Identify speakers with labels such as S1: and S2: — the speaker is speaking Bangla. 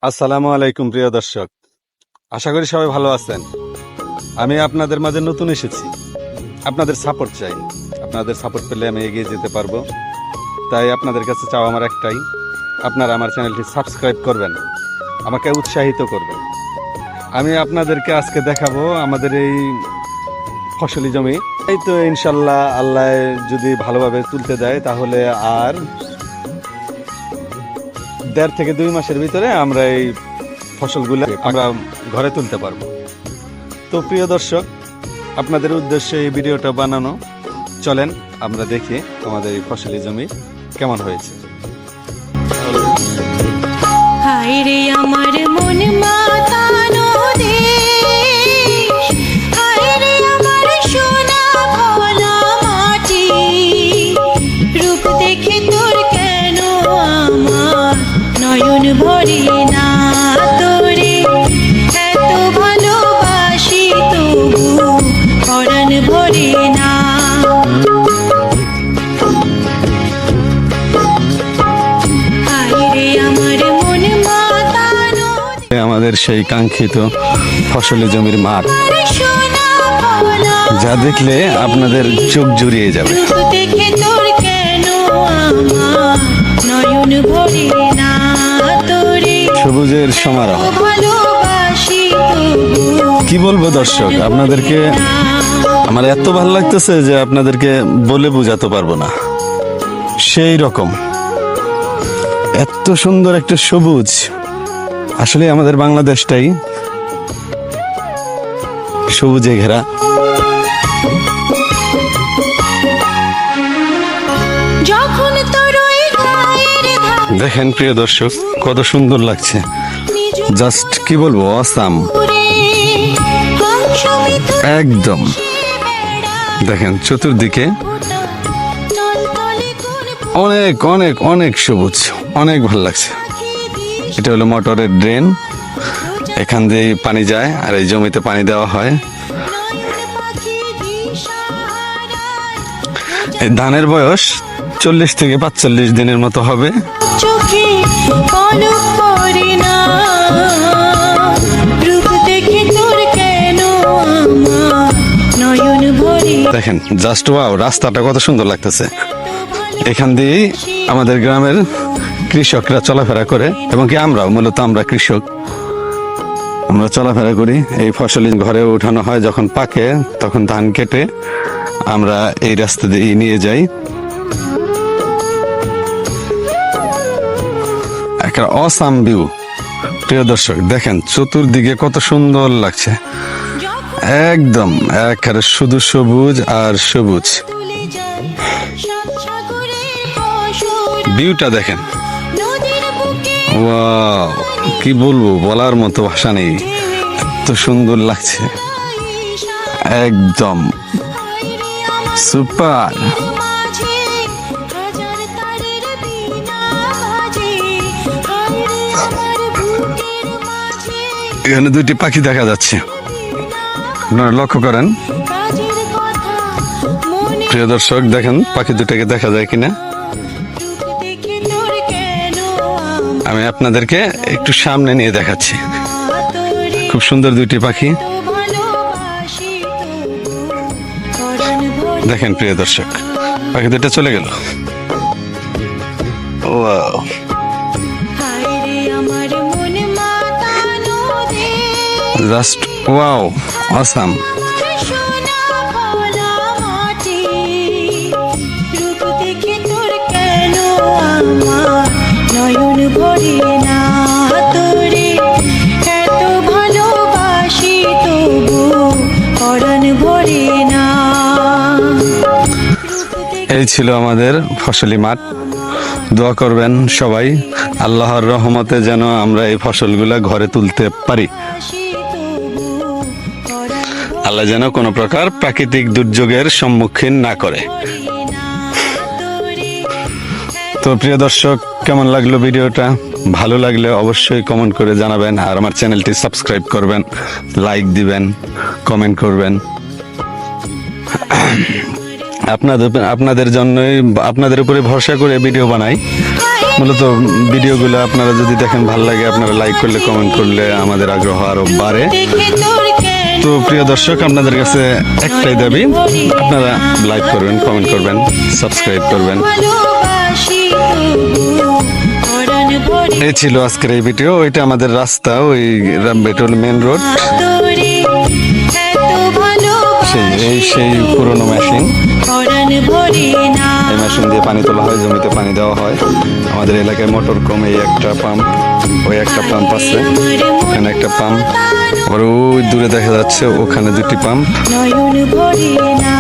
S1: আসসালামু আলাইকুম প্রিয় দর্শক, আশা করি সবাই ভালো আছেন। আমি আপনাদের মাঝে নতুন এসেছি, আপনাদের সাপোর্ট চাই। আপনাদের সাপোর্ট পেলে আমি এগিয়ে যেতে পারবো। তাই আপনাদের কাছে চাওয়া আমার একটাই, আপনারা আমার চ্যানেলটি সাবস্ক্রাইব করবেন, আমাকে উৎসাহিত করবেন। আমি আপনাদেরকে আজকে দেখাবো আমাদের এই ফসলি জমি। এই তো ইনশাল্লাহ আল্লাহ যদি ভালোভাবে তুলতে দেয় তাহলে আর 1.5 থেকে 2 মাসের ভিতরে আমরা এই ফসলগুলো আমরা ঘরে তুলতে পারবো। তো প্রিয় দর্শক, আপনাদের উদ্দেশ্যে এই ভিডিওটা বানানো। চলেন আমরা দেখি আমাদের এই ফসলি জমি কেমন হয়েছে।
S2: হায় রে আমার মন মাতানো দেশ, হায় রে আমার সোনা ভোলা মাটি, রূপ দেখে তোর কেন আমার নয়ন ভরে না, তোরে এত ভালোবাসি তবু পরাণ ভরে না।
S1: আমাদের সেই কাঙ্ক্ষিত ফসলি জমির মাঠ, যা দেখলে আপনাদের চোখ জুড়িয়ে যাবে। সবুজের সমারোহ, কি বলবো দর্শক, আপনাদেরকে আমার এত ভালো লাগতেছে যে আপনাদেরকে বলে বোঝাতে পারবো না। সেই রকম এত সুন্দর একটা সবুজ। আসলে আমাদের বাংলাদেশটাই সবুজে ঘেরা। দেখেন প্রিয় দর্শক, কত সুন্দর লাগছে, জাস্ট কি বলবো, অসাম একদম। দেখেন চতুর্দিকে অনেক অনেক অনেক সবুজ, অনেক ভালো লাগছে। এটা হলো মোটরের ড্রেন, এখান দিয়ে পানি যায় আর এই জমিতে পানি দেওয়া হয়। এই ধানের বয়স 40 থেকে 45 দিনের মতো হবে। দেখেন জাস্ট ওয়াও, রাস্তাটা কত সুন্দর লাগতেছে। এখান দিয়েই আমাদের গ্রামের কৃষকরা চলাফেরা করে, এবং কি আমরাও, মূলত আমরা কৃষক, আমরা চলাফেরা করি। এই ফসল ঘরে উঠানো হয়, যখন পাকে তখন ধান কেটে আমরা এই রাস্তা দিয়ে নিয়ে যাই। একটা অসাম ভিউ প্রিয় দর্শক, দেখেন চতুর্দিকে কত সুন্দর লাগছে, একদম একেবারে শুধু সবুজ আর সবুজ। ভিউটা দেখেন, ওয়াও, কি বলবো, বলার মতো ভাষা নেই, এত সুন্দর লাগছে, একদম সুপার। এখানে 2টি পাখি দেখা যাচ্ছে, আপনারা লক্ষ্য করেন প্রিয় দর্শক। দেখেন পাখি দুটাকে দেখা যায় কিনা। আমি আপনাদেরকে একটু সামনে নিয়ে দেখাচ্ছি, খুব সুন্দর 2টি পাখি। দেখেন প্রিয় দর্শক, পাখি দুটা চলে গেল। Wow, just wow, awesome.
S2: নয়ন ভরে না, তোরে এত ভালোবাসি তবু পরাণ ভরে না।
S1: এই ছিল আমাদের ফসলি মাঠ। দোয়া করবেন সবাই, আল্লাহর রহমতে যেন আমরা এই ফসলগুলা ঘরে তুলতে পারি। আল্লাহ যেন কোনো প্রকার প্রাকৃতিক দুর্যোগের সম্মুখীন না করে। তো প্রিয় দর্শক, কেমন লাগলো ভিডিওটা? ভালো লাগলে অবশ্যই কমেন্ট করে জানাবেন, আর আমার চ্যানেলটি সাবস্ক্রাইব করবেন, লাইক দিবেন, কমেন্ট করবেন। আপনাদের জন্যই, আপনাদের উপরে ভরসা করে ভিডিও বানাই। মূলত ভিডিওগুলো আপনারা যদি দেখেন ভালো লাগে, আপনারা লাইক করলে কমেন্ট করলে আমাদের আগ্রহ আরো বাড়ে।
S2: দেখে তোর কেন
S1: তো প্রিয় দর্শক, আপনাদের কাছে একটাই দাবি, আপনারা লাইক করবেন, কমেন্ট করবেন, সাবস্ক্রাইব করবেন।
S2: ভালোবাসি তবু পরাণ ভরে
S1: এই ছিল আজকের এই ভিডিও। ওইটা আমাদের রাস্তা, ওই এটা হলো মেন রোড।
S2: তোরে এত ভালোবাসি
S1: সেই পুরনো মেশিন,
S2: পরাণ ভরে না
S1: এই মেশিন দিয়ে পানি তোলা হয়, জমিতে পানি দেওয়া হয়। আমাদের এলাকায় মোটর কম, এই একটা পাম্প, ওই একটা পাম্প আছে, ওখানে একটা পাম্প, আবার ওই দূরে দেখা যাচ্ছে ওখানে দুটি পাম্প।
S2: নয়ন ভরে না